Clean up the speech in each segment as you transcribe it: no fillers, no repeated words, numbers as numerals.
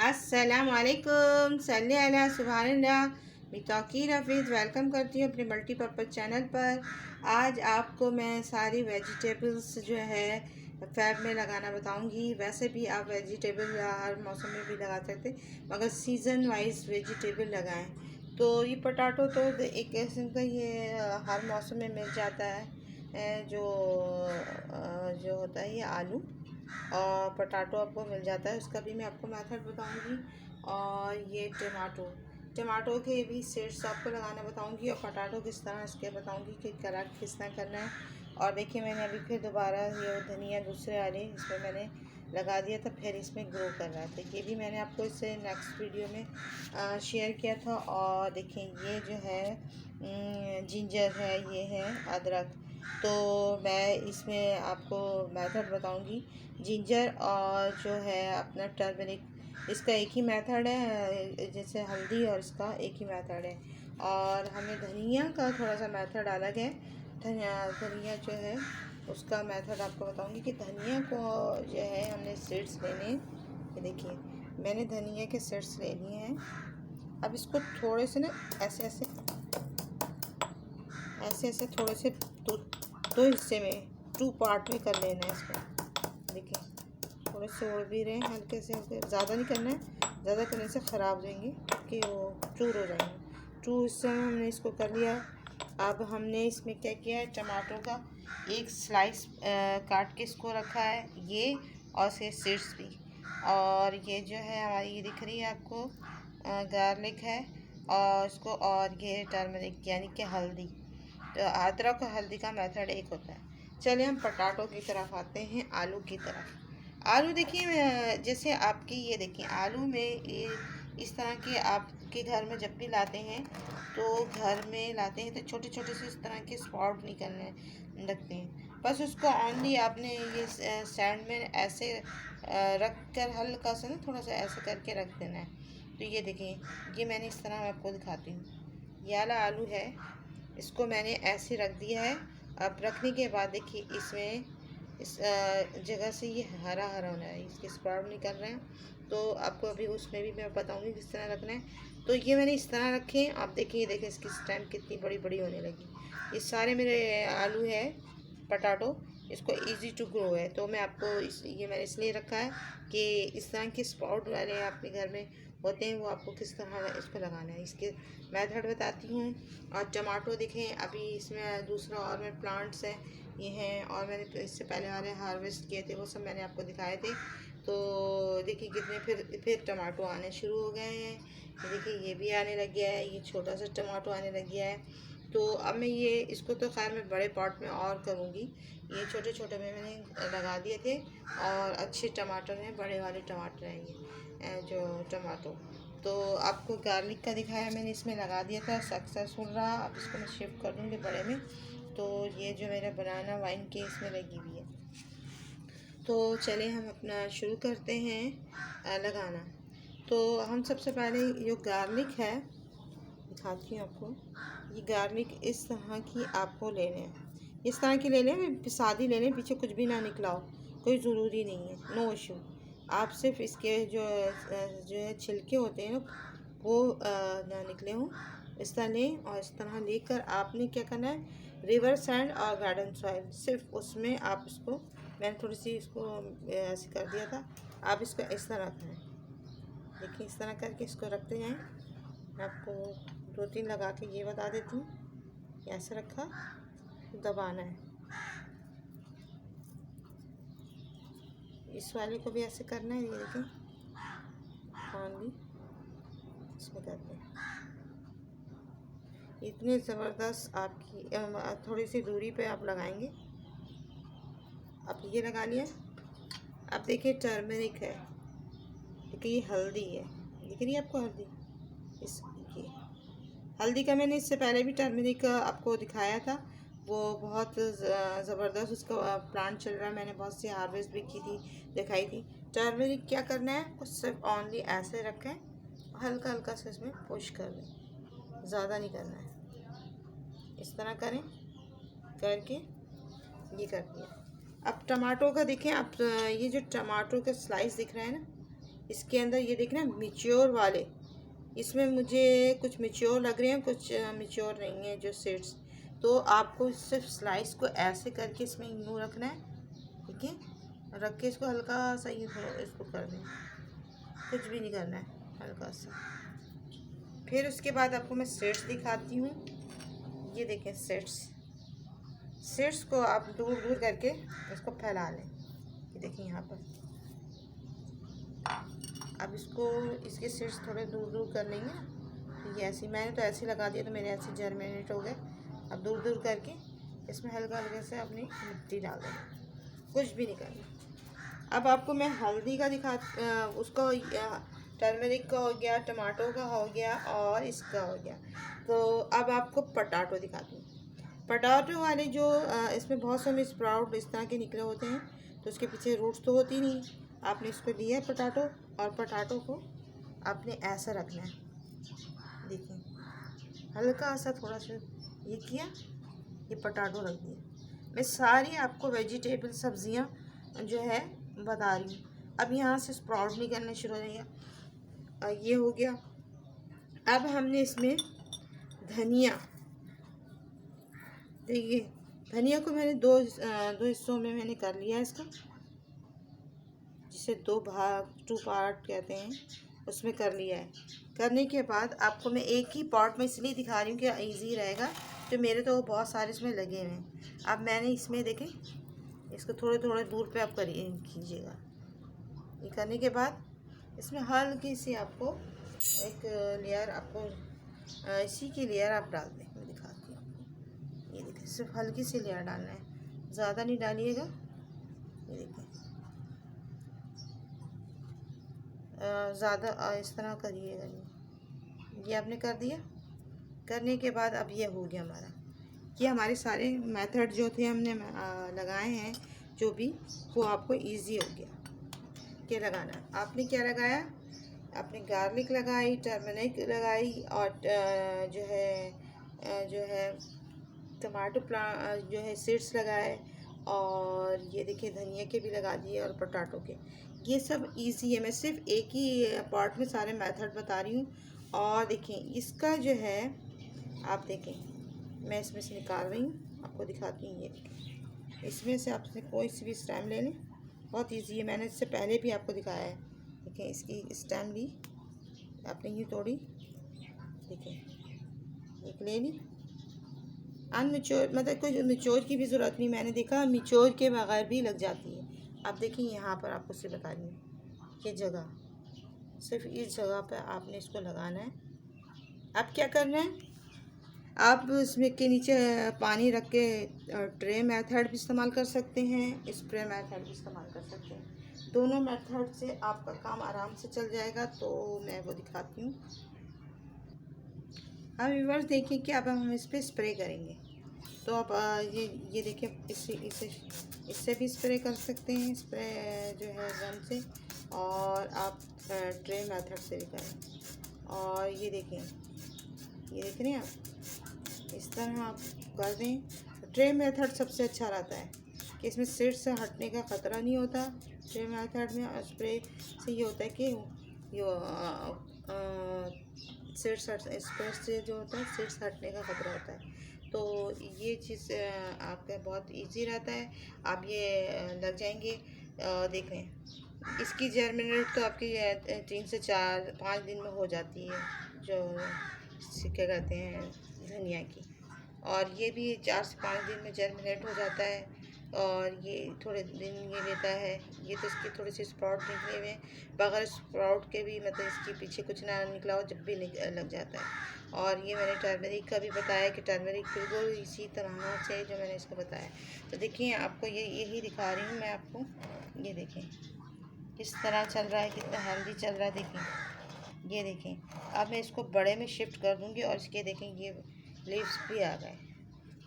अस्सलामुअलैकुम सल्ली अला सुभानल्लाह। मैं तौकीर हफीज़ वेलकम करती हूँ अपने मल्टीपर्पज़ चैनल पर। आज आपको मैं सारी वेजिटेबल्स जो है फैब में लगाना बताऊंगी। वैसे भी आप वेजिटेबल हर मौसम में भी लगा सकते, मगर सीज़न वाइज वेजिटेबल लगाएं। तो ये पोटैटो तो एक किस्म का ये हर मौसम में मिल जाता है। जो होता है ये आलू और पोटैटो आपको मिल जाता है, उसका भी मैं आपको मेथड बताऊंगी। और ये टमाटो के भी सीड्स आपको लगाना बताऊंगी, और पोटैटो किस तरह इसके बताऊंगी कि करेक्ट किस तरह करना है। और देखिए मैंने अभी फिर दोबारा ये धनिया दूसरे वाले इसमें मैंने लगा दिया था, फिर इसमें ग्रो कर रहा था। ये भी मैंने आपको इससे नेक्स्ट वीडियो में शेयर किया था। और देखिए ये जो है जिंजर है, ये है अदरक। तो मैं इसमें आपको मेथड बताऊंगी। जिंजर और जो है अपना टर्मरिक, इसका एक ही मेथड है, जैसे हल्दी और इसका एक ही मेथड है। और हमें धनिया का थोड़ा सा मेथड अलग है। धनिया जो है उसका मेथड आपको बताऊंगी कि धनिया को जो है हमने सीड्स लेने। ये देखिए मैंने धनिया के सीड्स ले लिए हैं। अब इसको थोड़े से ना ऐसे ऐसे ऐसे ऐसे थोड़े से दो हिस्से में, 2 पार्ट में कर लेना है इसको। देखिए थोड़े से उड़ भी रहे हैं, हल्के से हल्के, ज़्यादा नहीं करना है, ज़्यादा करने से ख़राब हो जाएंगे कि वो चूर हो जाएंगे। 2 हिस्से में हमने इसको कर लिया। अब हमने इसमें क्या किया है, टमाटो का एक स्लाइस काट के इसको रखा है, ये और इसके सीड्स भी। और ये जो है हमारी ये दिख रही है आपको गार्लिक है, और इसको, और ये टर्मरिक यानी कि हल्दी। तो अदरक और हल्दी का मेथड एक होता है। चलिए हम पोटैटो की तरफ आते हैं, आलू की तरफ। आलू देखिए जैसे आपकी ये देखिए आलू में ये इस तरह के आपके घर में जब भी लाते हैं तो घर में लाते हैं तो छोटे छोटे से इस तरह के स्पॉट निकलने लगते हैं। बस उसको ऑनली आपने ये सैंड में ऐसे रख कर हल्का सा ना थोड़ा सा ऐसे करके रख देना है। तो ये देखिए ये मैंने इस तरह आपको दिखाती हूँ, ये वाला आलू है, इसको मैंने ऐसे रख दिया है। अब रखने के बाद देखिए इसमें इस जगह से ये हरा हरा होना है, इसके स्प्राउट निकल रहे हैं। तो आपको अभी उसमें भी मैं बताऊंगी किस तरह रखना है। तो ये मैंने इस तरह रखे हैं। आप देखिए देखिए इसकी स्टेम कितनी बड़ी बड़ी होने लगी। ये सारे मेरे आलू है पटाटो, इसको इजी टू ग्रो है। तो मैं आपको ये मैंने इसलिए रखा है कि इस तरह के स्प्राउट वाले आपके घर में होते हैं, वो आपको किस तरह इसको लगाना है, इसके मेथड बताती हूँ। और टमाटो देखें अभी इसमें दूसरा और मैं प्लांट्स हैं ये हैं, और मैंने इससे पहले वाले हार्वेस्ट किए थे वो सब मैंने आपको दिखाए थे। तो देखिए कितने फिर टमाटो आने शुरू हो गए हैं। ये देखिए ये भी आने लग गया है, ये छोटा सा टमाटो आने लग गया है। तो अब मैं ये इसको तो खैर मैं बड़े पॉट में और करूँगी। ये छोटे छोटे में मैंने लगा दिए थे, और अच्छे टमाटर हैं, बड़े वाले टमाटर हैं ये जो टमाटो। तो आपको गार्लिक का दिखाया मैंने, इसमें लगा दिया था, सक्सेसफुल रहा। अब इसको मैं शिफ्ट कर दूँगी बड़े में। तो ये जो मेरा बनाना वाइन के इसमें लगी हुई है। तो चलिए हम अपना शुरू करते हैं लगाना। तो हम सबसे पहले जो गार्लिक है दिखाती हूँ आपको। ये गार्लिक इस तरह की आपको लेने हैं, इस तरह की ले लें, सादी ले लें, पीछे कुछ भी ना निकला हो, कोई ज़रूरी नहीं है, नो इशू। आप सिर्फ इसके जो है छिलके होते हैं ना वो ना निकले हों, इस तरह लें। और इस तरह लेकर आपने क्या करना है, रिवर सैंड और गार्डन सॉइल, सिर्फ उसमें आप इसको, मैंने थोड़ी सी इसको ऐसे कर दिया था, आप इसको इस तरह रखना है। देखिए इस तरह करके इसको रखते जाएँ। मैं आपको 2-3 लगा के ये बता देती हूँ, ऐसे रखा, दबाना है। इस वाले को भी ऐसे करना है, ये देखें ऑनली इसमें करते हैं। इतने ज़बरदस्त आपकी थोड़ी सी दूरी पे आप लगाएंगे। आप ये लगा लिया। अब देखिए टर्मरिक है, देखिए ये हल्दी है, दिख रही है आपको हल्दी, इस ये हल्दी का मैंने इससे पहले भी टर्मरिक आपको दिखाया था, वो बहुत ज़बरदस्त उसका प्लांट चल रहा है, मैंने बहुत सी हार्वेस्ट भी की थी, दिखाई थी। टर्मरिक क्या करना है, कुछ सिर्फ ऑनली ऐसे रखें, हल्का हल्का से इसमें पुश कर दें, ज़्यादा नहीं करना है। इस तरह करें, करके ये कर दिया। अब टमाटो का देखें आप, ये जो टमाटो का स्लाइस दिख रहा है ना, इसके अंदर ये देखना मिच्योर वाले, इसमें मुझे कुछ मिच्योर लग रहे हैं, कुछ मिच्योर नहीं है जो सीड्स। तो आपको सिर्फ स्लाइस को ऐसे करके इसमें यूँ रखना है, ठीक है, रख के इसको हल्का सा इसको कर दें, कुछ भी नहीं करना है, हल्का सा। फिर उसके बाद आपको मैं सीड्स दिखाती हूँ। ये देखें सीड्स को आप दूर दूर करके इसको फैला लें। ये देखिए यहाँ पर अब इसके सीड्स थोड़े दूर दूर कर लेंगे। तो ये ऐसे मैंने तो ऐसे लगा दिया, तो मेरे ऐसे जर्मिनेट हो गए। अब दूर दूर करके इसमें हल्का हल्का से अपनी मिट्टी डाल देंगे, कुछ भी नहीं करना। अब आपको मैं हल्दी का उसका टर्मरिक का हो गया, टमाटो का हो गया और इसका हो गया। तो अब आपको पटाटो दिखाती हूँ। पटाटो वाले जो इसमें बहुत सारे स्प्राउट इस तरह के निकले होते हैं, तो उसके पीछे रूट्स तो होती नहीं। आपने इसको लिया है पटाटो, और पटाटो को आपने ऐसा रखना है। देखिए हल्का सा थोड़ा सा ये किया, ये पटाटो रख दिया। मैं सारी आपको वेजिटेबल सब्जियां जो है बता रही हूँ। अब यहाँ से स्प्राउट निकलने शुरू हो जाएगा। ये हो गया। अब हमने इसमें धनिया, देखिए धनिया को मैंने दो हिस्सों में मैंने कर लिया इसका, जिसे 2 भाग 2 पार्ट कहते हैं, उसमें कर लिया है। करने के बाद आपको मैं एक ही पॉट में इसलिए दिखा रही हूँ कि इजी रहेगा, तो मेरे तो बहुत सारे इसमें लगे हुए हैं। अब मैंने इसमें देखें, इसको थोड़े थोड़े दूर पे आप कीजिएगा। ये करने के बाद इसमें हल्की सी आपको एक लेयर, आपको इसी की लेयर आप डाल दें। मैं दिखाती हूँ, ये देखिए सिर्फ हल्की सी लेयर डालना है, ज़्यादा नहीं डालिएगा। ये देखिए ज़्यादा इस तरह करिएगा नहीं। ये आपने कर दिया। करने के बाद अब ये हो गया हमारा, ये हमारे सारे मेथड जो थे हमने लगाए हैं जो भी, वो आपको इजी हो गया। क्या लगाना आपने, क्या लगाया आपने, गार्लिक लगाई, टर्मरिक लगाई, और जो है टमाटो जो है सीड्स लगाए, और ये देखिए धनिया के भी लगा दिए, और पटाटो के। ये सब इजी है, मैं सिर्फ एक ही पार्ट में सारे मेथड बता रही हूँ। और देखें इसका जो है, आप देखें मैं इसमें से निकाल रही हूँ, आपको दिखाती हूँ। ये इसमें से आपने कोई सी भी स्टेम ले लें, बहुत इजी है, मैंने इससे पहले भी आपको दिखाया है। देखें इसकी स्टेम ली आपने, यूँ तोड़ी, देखें एक ले ली। अनमिच्योर मतलब कोई मिच्योर की भी ज़रूरत नहीं, मैंने देखा मिच्योर के बगैर भी लग जाती है। अब देखिए यहाँ पर आपको से बता रही हूँ, ये जगह सिर्फ इस जगह पर आपने इसको लगाना है। अब क्या करना है, आप इसमें के नीचे पानी रख के ट्रे मेथड भी इस्तेमाल कर सकते हैं, स्प्रे मेथड भी इस्तेमाल कर सकते हैं। दोनों मेथड से आपका काम आराम से चल जाएगा। तो मैं वो दिखाती हूँ। अब व्यूअर्स देखिए कि अब हम इस पर स्प्रे करेंगे। तो आप ये देखिए, इससे भी स्प्रे कर सकते हैं, स्प्रे जो है गन से, और आप ट्रे मेथड से भी करें। और ये देखें, ये देख रहे हैं आप, इस तरह आप कर दें। ट्रे मेथड सबसे अच्छा रहता है कि इसमें सीड से हटने का ख़तरा नहीं होता। ट्रे मेथड में स्प्रे से ये होता है कि स्प्रे से जो होता है सीड्स हटने का ख़तरा होता है। तो ये चीज़ आपका बहुत इजी रहता है, आप ये लग जाएंगे। देख रहे हैं इसकी जर्मिनेट तो आपकी 3 से 4-5 दिन में हो जाती है, जो क्या कहते हैं धनिया की, और ये भी 4 से 5 दिन में जर्मिनेट हो जाता है। और ये थोड़े दिन ये लेता है। ये तो इसकी थोड़ी सी स्प्राउट निकले हुए हैं, बगैर स्प्राउट के भी मतलब इसके पीछे कुछ ना निकला हो, जब भी लग जाता है। और ये मैंने टर्मरिक का भी बताया कि टर्मरिक बिल्कुल इसी तरह होना चाहिए जो मैंने इसको बताया। तो देखिए आपको यही दिखा रही हूँ मैं आपको, ये देखें किस तरह चल रहा है, कितना हेल्दी चल रहा है। देखें ये देखें, अब मैं इसको बड़े में शिफ्ट कर दूँगी, और इसके देखें ये लीव्स भी आ गए,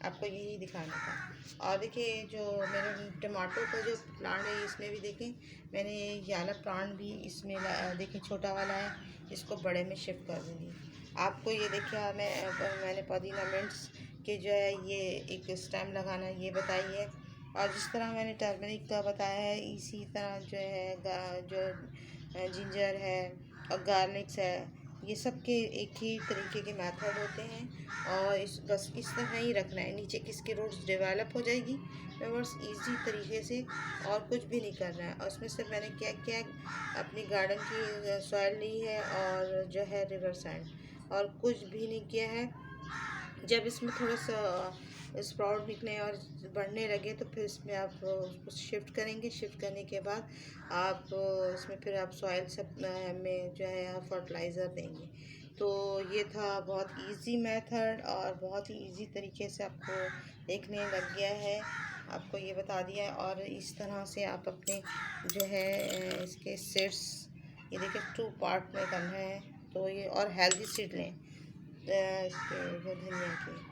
आपको यही दिखाना था। और देखिए जो मेरे टमाटो का जो प्लांट है, इसमें भी देखें मैंने ये वाला प्लांट भी इसमें देखें छोटा वाला है, इसको बड़े में शिफ्ट कर दूँगी। आपको ये देखिए मैंने पुदीना मिंट्स के जो है ये एक स्टेम लगाना ये बताई है, और जिस तरह मैंने टर्मरिक का बताया है, इसी तरह जो है जो जिंजर है और गार्लिक्स है, ये सब के एक ही तरीके के मेथड होते हैं। और बस इस तरह ही रखना है, नीचे किसकी रूट्स डेवलप हो जाएगी, बस इजी तरीके से, और कुछ भी नहीं करना है। और उसमें सिर्फ मैंने क्या किया, अपनी गार्डन की सॉइल ली है और जो है रिवर सैंड, और कुछ भी नहीं किया है। जब इसमें थोड़ा सा स्प्राउट निकले और बढ़ने लगे तो फिर इसमें आप उसको शिफ्ट करेंगे। शिफ्ट करने के बाद आप इसमें फिर आप सॉइल सब में जो है फर्टिलाइज़र देंगे। तो ये था बहुत इजी मेथड और बहुत ही इजी तरीके से आपको देखने लग गया है, आपको ये बता दिया है। और इस तरह से आप अपने जो है इसके सीड्स, ये देखिए 2 पार्ट में करना है। तो ये और हेल्दी सीड लें इसके जो धनिया के।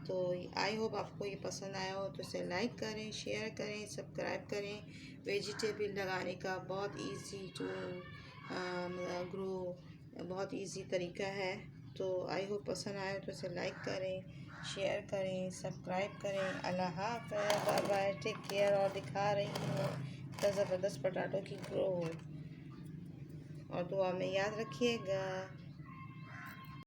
तो आई होप आपको ये पसंद आया हो, तो इसे लाइक करें, शेयर करें, सब्सक्राइब करें। वेजिटेबल लगाने का बहुत इजी टू ग्रो, बहुत इजी तरीका है। तो आई होप पसंद आया, तो इसे लाइक करें, शेयर करें, सब्सक्राइब करें। अल्लाह हाफ़िज़, बाय बाय, टेक केयर। और दिखा रही हूँ तो ज़बरदस्त पोटैटो की ग्रो, और दुआ में याद रखिएगा।